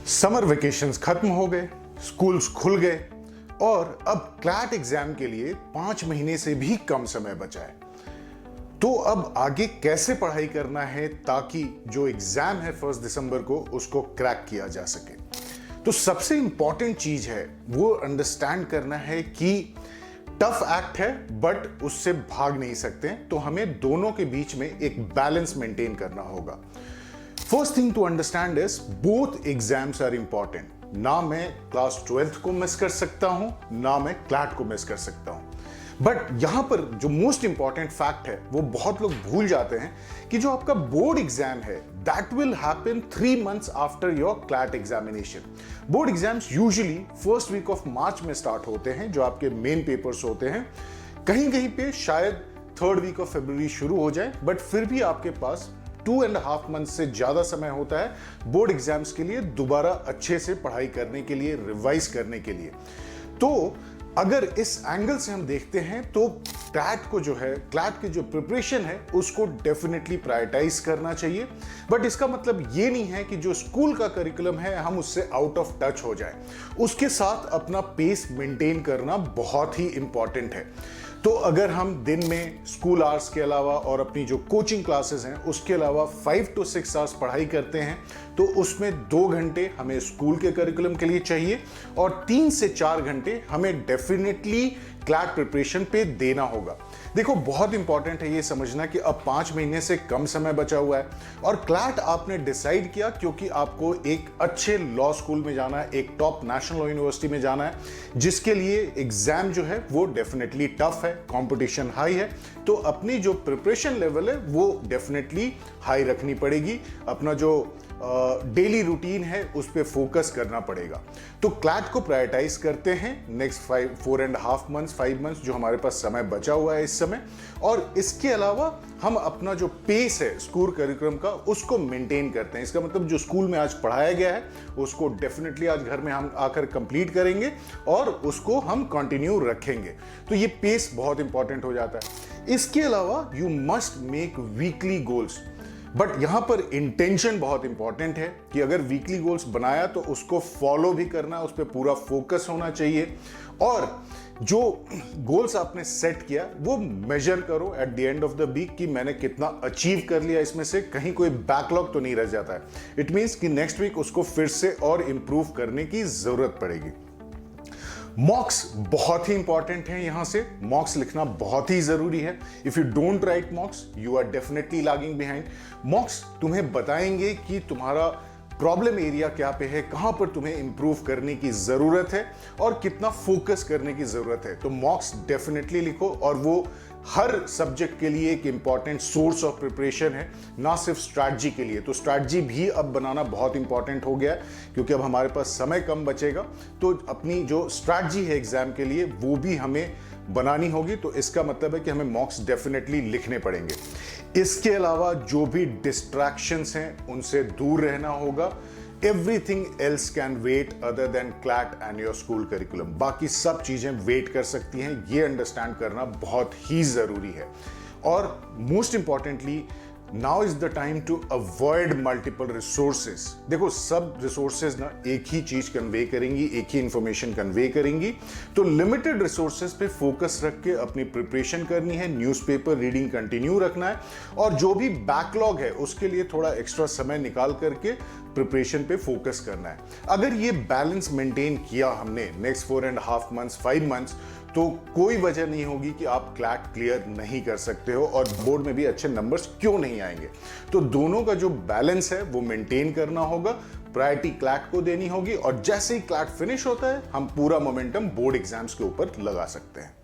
Summer vacations खत्म हो गए, स्कूल्स खुल गए और अब क्लैट एग्जाम के लिए 5 महीने से भी कम समय बचा है। तो अब आगे कैसे पढ़ाई करना है ताकि जो एग्जाम है 1 दिसंबर को उसको क्रैक किया जा सके। तो सबसे इंपॉर्टेंट चीज है वो अंडरस्टैंड करना है कि टफ एक्ट है बट उससे भाग नहीं सकते, तो हमें दोनों के बीच में एक बैलेंस मेंटेन करना होगा। First thing to understand is both exams are important. ना मैं क्लास 12th को मिस कर सकता हूं, ना मैं क्लैट को मिस कर सकता हूं। बट यहां पर जो मोस्ट इंपॉर्टेंट फैक्ट है वो बहुत लोग भूल जाते हैं कि जो आपका बोर्ड एग्जाम है that will happen 3 months after your CLAT examination. Board exams usually first week of March में स्टार्ट होते हैं, जो आपके मेन पेपर्स होते हैं। कहीं कहीं पे शायद 3rd वीक ऑफ फरवरी शुरू हो जाए, बट फिर भी आपके पास 2.5 months से ज्यादा समय होता है बोर्ड एग्जाम्स के लिए दोबारा अच्छे से पढ़ाई करने के लिए, रिवाइज करने के लिए। तो अगर इस एंगल से हम देखते हैं तो क्लैट की जो प्रिपरेशन है उसको डेफिनेटली प्रायोरिटाइज करना चाहिए। बट इसका मतलब ये नहीं है कि जो स्कूल का करिकुलम है हम उससे आउट ऑफ टच हो जाए। उसके साथ अपना पेस मेंटेन करना बहुत ही इंपॉर्टेंट है। तो अगर हम दिन में स्कूल आवर्स के अलावा और अपनी जो कोचिंग क्लासेस हैं उसके अलावा 5 to 6 आवर्स पढ़ाई करते हैं तो उसमें 2 घंटे हमें स्कूल के करिकुलम के लिए चाहिए और 3 से 4 घंटे हमें डेफिनेटली क्लैट प्रिपरेशन पे देना होगा। देखो, बहुत इंपॉर्टेंट है ये समझना कि अब 5 महीने से कम समय बचा हुआ है और क्लैट आपने डिसाइड किया क्योंकि आपको एक अच्छे लॉ स्कूल में जाना है, एक टॉप नेशनल लॉ यूनिवर्सिटी में जाना है, जिसके लिए एग्जाम जो है वो डेफिनेटली टफ है, कंपटीशन हाई है। तो अपनी जो प्रिपरेशन लेवल है वो डेफिनेटली हाई रखनी पड़ेगी। अपना जो डेली रूटीन है उस पर फोकस करना पड़ेगा। तो क्लैट को प्रायोरिटाइज करते हैं नेक्स्ट 4.5 months 5 months जो हमारे पास समय बचा हुआ है इस समय। और इसके अलावा हम अपना जो पेस है स्कूल करिकुलम का उसको मेंटेन करते हैं। इसका मतलब जो स्कूल में आज पढ़ाया गया है उसको डेफिनेटली आज घर में हम आकर कंप्लीट करेंगे और उसको हम कंटिन्यू रखेंगे। तो ये पेस बहुत इंपॉर्टेंट हो जाता है। इसके अलावा you must make weekly goals. But यहां पर इंटेंशन बहुत इंपॉर्टेंट है कि अगर वीकली गोल्स बनाया तो उसको फॉलो भी करना, उस पर पूरा फोकस होना चाहिए। और जो गोल्स आपने सेट किया वो मेजर करो at the end of the week कि मैंने कितना अचीव कर लिया, इसमें से कहीं कोई बैकलॉग तो नहीं रह जाता है। इट मींस कि नेक्स्ट वीक उसको फिर से और इंप्रूव करने की जरूरत पड़ेगी। मॉक्स बहुत ही इंपॉर्टेंट है। यहां से मॉक्स लिखना बहुत ही जरूरी है। If you don't write mocks you are definitely lagging behind. Mocks तुम्हें बताएंगे कि तुम्हारा प्रॉब्लम एरिया क्या पे है, कहां पर तुम्हें इंप्रूव करने की जरूरत है और कितना फोकस करने की जरूरत है। तो मॉक्स डेफिनेटली लिखो और वो हर सब्जेक्ट के लिए एक इंपॉर्टेंट सोर्स ऑफ प्रिपरेशन है, ना सिर्फ स्ट्रैटेजी के लिए। तो स्ट्रैटेजी भी अब बनाना बहुत इंपॉर्टेंट हो गया है क्योंकि अब हमारे पास समय कम बचेगा। तो अपनी जो स्ट्रैटेजी है एग्जाम के लिए वो भी हमें बनानी होगी। तो इसका मतलब है कि हमें मॉक्स डेफिनेटली लिखने पड़ेंगे। इसके अलावा जो भी डिस्ट्रैक्शंस हैं उनसे दूर रहना होगा। Everything else can wait other than CLAT and your school curriculum। बाकी सब चीजें वेट कर सकती हैं, ये अंडरस्टैंड करना बहुत ही जरूरी है। और most importantly now is the time to avoid multiple resources. देखो, सब रिसोर्सेज ना एक ही चीज कन्वे करेंगी, एक ही इंफॉर्मेशन कन्वे करेंगी। तो लिमिटेड रिसोर्सेज पे फोकस रख के अपनी प्रिपरेशन करनी है, न्यूज़पेपर रीडिंग कंटिन्यू रखना है और जो भी बैकलॉग है उसके लिए थोड़ा एक्स्ट्रा समय निकाल करके प्रिपरेशन पे फोकस करना है। अगर ये बैलेंस मेंटेन किया हमने नेक्स्ट 4.5 months 5 months तो कोई वजह नहीं होगी कि आप क्लैट क्लियर नहीं कर सकते हो और बोर्ड में भी अच्छे नंबर्स क्यों नहीं आएंगे। तो दोनों का जो बैलेंस है वो मेंटेन करना होगा। प्रायोरिटी क्लैट को देनी होगी और जैसे ही क्लैट फिनिश होता है हम पूरा मोमेंटम बोर्ड एग्जाम्स के ऊपर लगा सकते हैं।